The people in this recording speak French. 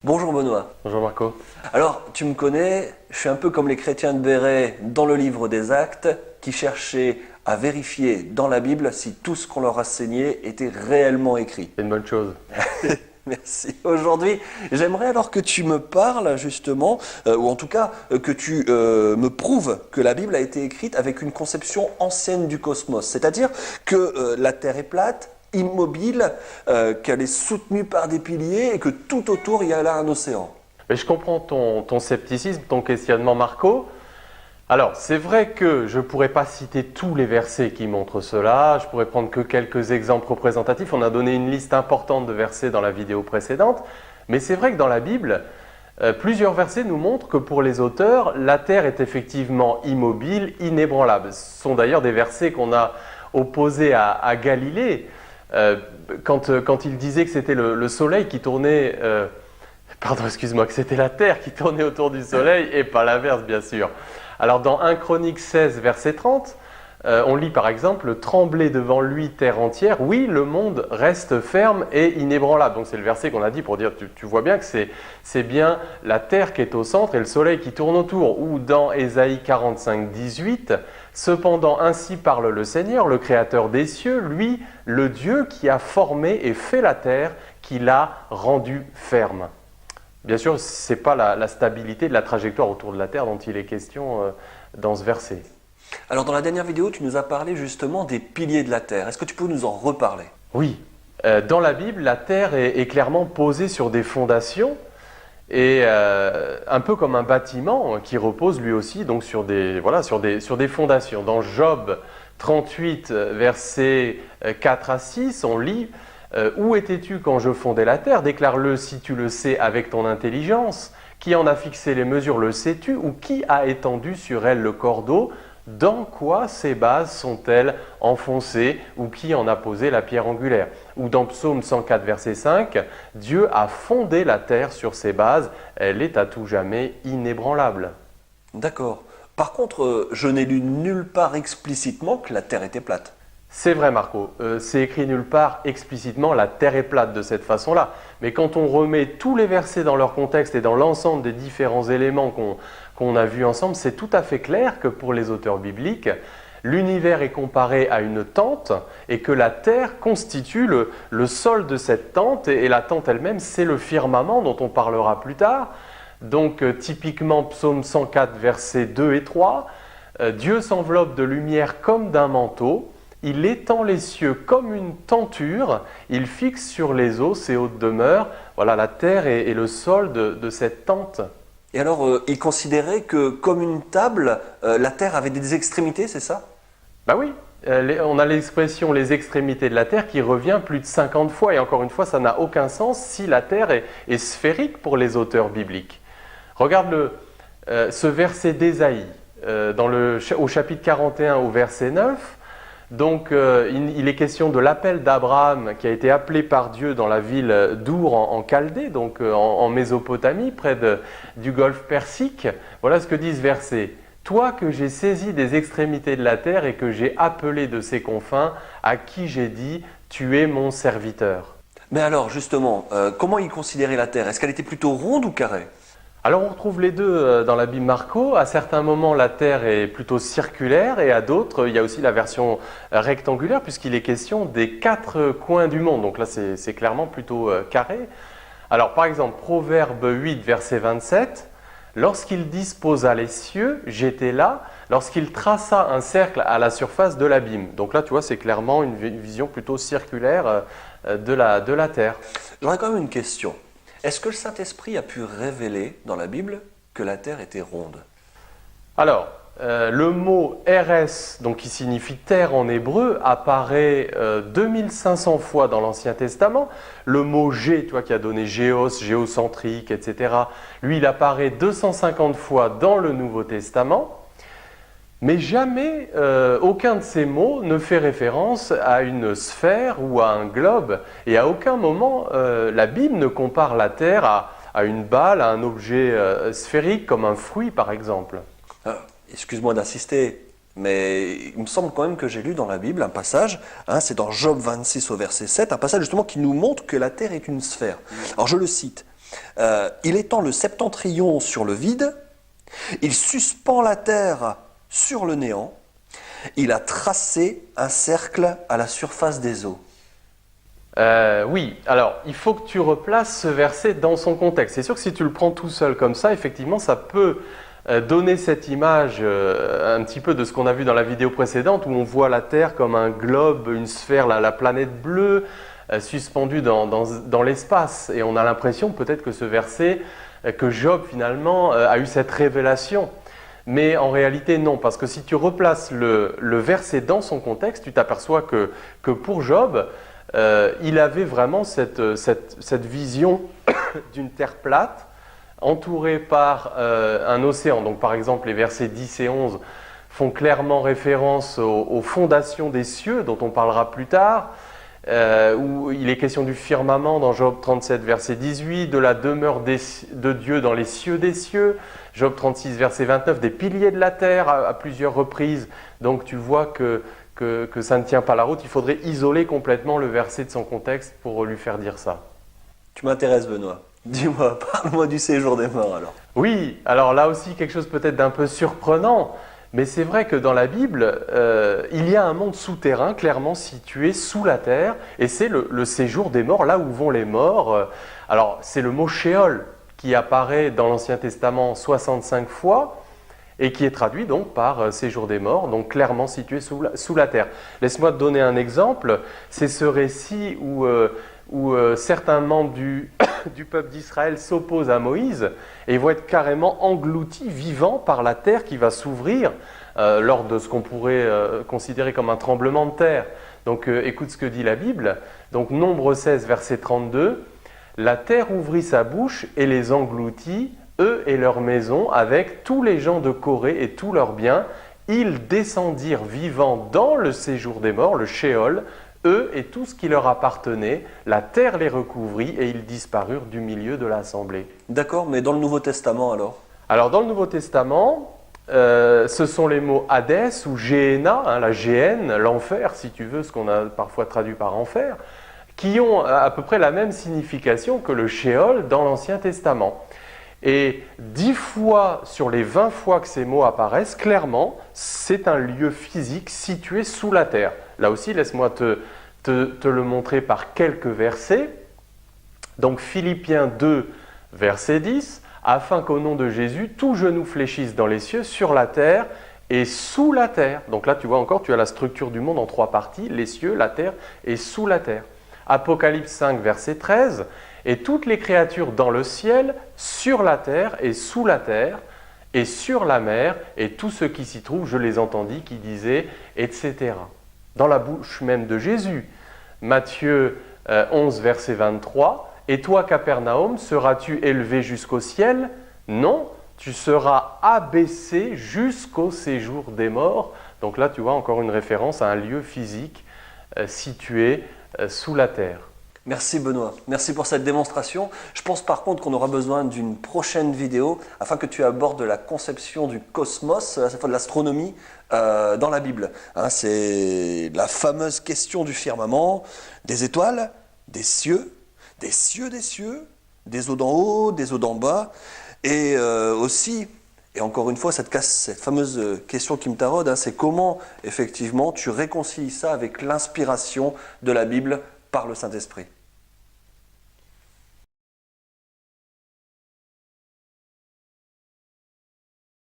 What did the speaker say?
Bonjour Benoît. Bonjour Marco. Alors, tu me connais, je suis un peu comme les chrétiens de Béret dans le livre des Actes, qui cherchaient à vérifier dans la Bible si tout ce qu'on leur a enseigné était réellement écrit. C'est une bonne chose. Merci. Aujourd'hui, j'aimerais alors que tu me parles justement, ou en tout cas que tu me prouves que la Bible a été écrite avec une conception ancienne du cosmos, c'est-à-dire que la Terre est plate, immobile, qu'elle est soutenue par des piliers et que tout autour il y a là un océan. Mais je comprends ton scepticisme, ton questionnement Marco. Alors, c'est vrai que je ne pourrais pas citer tous les versets qui montrent cela, je pourrais prendre que quelques exemples représentatifs. On a donné une liste importante de versets dans la vidéo précédente, mais c'est vrai que dans la Bible, plusieurs versets nous montrent que pour les auteurs, la terre est effectivement immobile, inébranlable. Ce sont d'ailleurs des versets qu'on a opposés à Galilée, quand il disait que c'était le soleil qui tournait... que c'était la terre qui tournait autour du soleil et pas l'inverse, bien sûr. Alors, dans 1 Chronique 16, verset 30, on lit par exemple « Tremblez devant lui, terre entière, oui, le monde reste ferme et inébranlable ». Donc, c'est le verset qu'on a dit pour dire, tu vois bien que c'est bien la terre qui est au centre et le soleil qui tourne autour. Ou dans Ésaïe 45, 18, « Cependant, ainsi parle le Seigneur, le Créateur des cieux, lui, le Dieu qui a formé et fait la terre, qui l'a rendue ferme ». Bien sûr, ce n'est pas la stabilité de la trajectoire autour de la Terre dont il est question dans ce verset. Alors dans la dernière vidéo, tu nous as parlé justement des piliers de la Terre. Est-ce que tu peux nous en reparler? Oui, dans la Bible, la Terre est clairement posée sur des fondations et un peu comme un bâtiment qui repose lui aussi donc sur des fondations. Dans Job 38, versets 4 à 6, on lit « Où étais-tu quand je fondais la terre? Déclare-le si tu le sais avec ton intelligence. Qui en a fixé les mesures, le sais-tu? Ou qui a étendu sur elle le cordeau? Dans quoi ses bases sont-elles enfoncées? Ou qui en a posé la pierre angulaire ?» Ou dans Psaume 104, verset 5, « Dieu a fondé la terre sur ses bases, elle est à tout jamais inébranlable. » D'accord. Par contre, je n'ai lu nulle part explicitement que la Terre était plate. C'est vrai Marco, c'est écrit nulle part explicitement, la terre est plate de cette façon-là. Mais quand on remet tous les versets dans leur contexte et dans l'ensemble des différents éléments qu'on a vus ensemble, c'est tout à fait clair que pour les auteurs bibliques, l'univers est comparé à une tente et que la terre constitue le sol de cette tente et la tente elle-même, c'est le firmament dont on parlera plus tard. Donc typiquement Psaume 104, versets 2 et 3, « Dieu s'enveloppe de lumière comme d'un manteau. Il étend les cieux comme une tenture, il fixe sur les eaux ses hautes demeures. » Voilà, la terre est le sol de cette tente. Et alors, il considérait que comme une table, la Terre avait des extrémités, c'est ça? Ben oui, on a l'expression les extrémités de la terre qui revient plus de 50 fois. Et encore une fois, ça n'a aucun sens si la terre est sphérique pour les auteurs bibliques. Regarde ce verset d'Ésaïe, au chapitre 41 au verset 9. Donc, il est question de l'appel d'Abraham qui a été appelé par Dieu dans la ville d'Our en Chaldée, donc en Mésopotamie, près du golfe Persique. Voilà ce que dit ce verset. « Toi que j'ai saisi des extrémités de la terre et que j'ai appelé de ses confins, à qui j'ai dit, tu es mon serviteur. » Mais alors, justement, comment il considérait la Terre? Est-ce qu'elle était plutôt ronde ou carrée? Alors on retrouve les deux dans la Bible Marco. À certains moments, la Terre est plutôt circulaire et à d'autres, il y a aussi la version rectangulaire puisqu'il est question des 4 coins du monde. Donc là, c'est clairement plutôt carré. Alors par exemple, Proverbe 8, verset 27, « Lorsqu'il disposa les cieux, j'étais là, lorsqu'il traça un cercle à la surface de l'abîme. » Donc là, tu vois, c'est clairement une vision plutôt circulaire de la Terre. J'aurais quand même une question. Est-ce que le Saint-Esprit a pu révéler dans la Bible que la Terre était ronde? Alors, le mot « Eres », donc qui signifie « terre » en hébreu, apparaît 2500 fois dans l'Ancien Testament. Le mot « gé », tu vois, qui a donné « géos »,« géocentrique », etc., lui, il apparaît 250 fois dans le Nouveau Testament. Mais jamais aucun de ces mots ne fait référence à une sphère ou à un globe. Et à aucun moment, la Bible ne compare la Terre à une balle, à un objet sphérique comme un fruit par exemple. Excuse-moi d'insister, mais il me semble quand même que j'ai lu dans la Bible un passage, c'est dans Job 26 au verset 7, un passage justement qui nous montre que la Terre est une sphère. Alors je le cite. Il étend le septentrion sur le vide, il suspend la terre sur le néant, il a tracé un cercle à la surface des eaux. Oui, alors il faut que tu replaces ce verset dans son contexte. C'est sûr que si tu le prends tout seul comme ça, effectivement, ça peut donner cette image un petit peu de ce qu'on a vu dans la vidéo précédente où on voit la Terre comme un globe, une sphère, la planète bleue suspendue dans l'espace. Et on a l'impression peut-être que ce verset, que Job finalement a eu cette révélation. Mais en réalité non, parce que si tu replaces le verset dans son contexte, tu t'aperçois que pour Job, il avait vraiment cette vision d'une terre plate, entourée par un océan. Donc par exemple, les versets 10 et 11 font clairement référence aux fondations des cieux, dont on parlera plus tard, où il est question du firmament dans Job 37, verset 18, de la demeure de Dieu dans les cieux des cieux, Job 36, verset 29, des piliers de la terre à plusieurs reprises. Donc tu vois que ça ne tient pas la route, il faudrait isoler complètement le verset de son contexte pour lui faire dire ça. Tu m'intéresses, Benoît. Dis-moi, parle-moi du séjour des morts alors. Oui, alors là aussi quelque chose peut-être d'un peu surprenant, mais c'est vrai que dans la Bible, il y a un monde souterrain clairement situé sous la terre, et c'est le séjour des morts, là où vont les morts. Alors c'est le mot Sheol qui apparaît dans l'Ancien Testament 65 fois, et qui est traduit donc par séjour des morts, donc clairement situé sous la terre. Laisse-moi te donner un exemple, c'est ce récit où certains membres du peuple d'Israël s'opposent à Moïse et vont être carrément engloutis, vivants par la terre qui va s'ouvrir lors de ce qu'on pourrait considérer comme un tremblement de terre. Donc écoute ce que dit la Bible, donc Nombre 16, verset 32, « La terre ouvrit sa bouche et les engloutit, eux et leurs maisons, avec tous les gens de Corée et tous leurs biens, ils descendirent vivants dans le séjour des morts, le Sheol, eux et tout ce qui leur appartenait, la terre les recouvrit et ils disparurent du milieu de l'assemblée. » D'accord, mais dans le Nouveau Testament alors? Alors dans le Nouveau Testament, ce sont les mots Hadès ou Géhéna, la géhenne, l'enfer si tu veux, ce qu'on a parfois traduit par enfer, qui ont à peu près la même signification que le Sheol dans l'Ancien Testament. Et 10 fois sur les 20 fois que ces mots apparaissent, clairement, c'est un lieu physique situé sous la terre. Là aussi, laisse-moi te le montrer par quelques versets. Donc Philippiens 2, verset 10, « Afin qu'au nom de Jésus, tout genou fléchisse dans les cieux, sur la terre et sous la terre. » Donc là, tu vois encore, tu as la structure du monde en 3 parties, les cieux, la terre et sous la terre. Apocalypse 5, verset 13, « Et toutes les créatures dans le ciel, sur la terre et sous la terre, et sur la mer, et tous ceux qui s'y trouvent, je les entendis, qui disaient, etc. » Dans la bouche même de Jésus. Matthieu 11, verset 23, « Et toi, Capernaum, seras-tu élevé jusqu'au ciel? Non, tu seras abaissé jusqu'au séjour des morts. » Donc là, tu vois encore une référence à un lieu physique situé sous la terre. Merci Benoît, merci pour cette démonstration. Je pense par contre qu'on aura besoin d'une prochaine vidéo afin que tu abordes la conception du cosmos, à cette fois de l'astronomie, dans la Bible. C'est la fameuse question du firmament, des étoiles, des cieux, des cieux des cieux, des eaux d'en haut, des eaux d'en bas, et aussi, et encore une fois, cette fameuse question qui me taraude, c'est comment effectivement tu réconcilies ça avec l'inspiration de la Bible par le Saint-Esprit.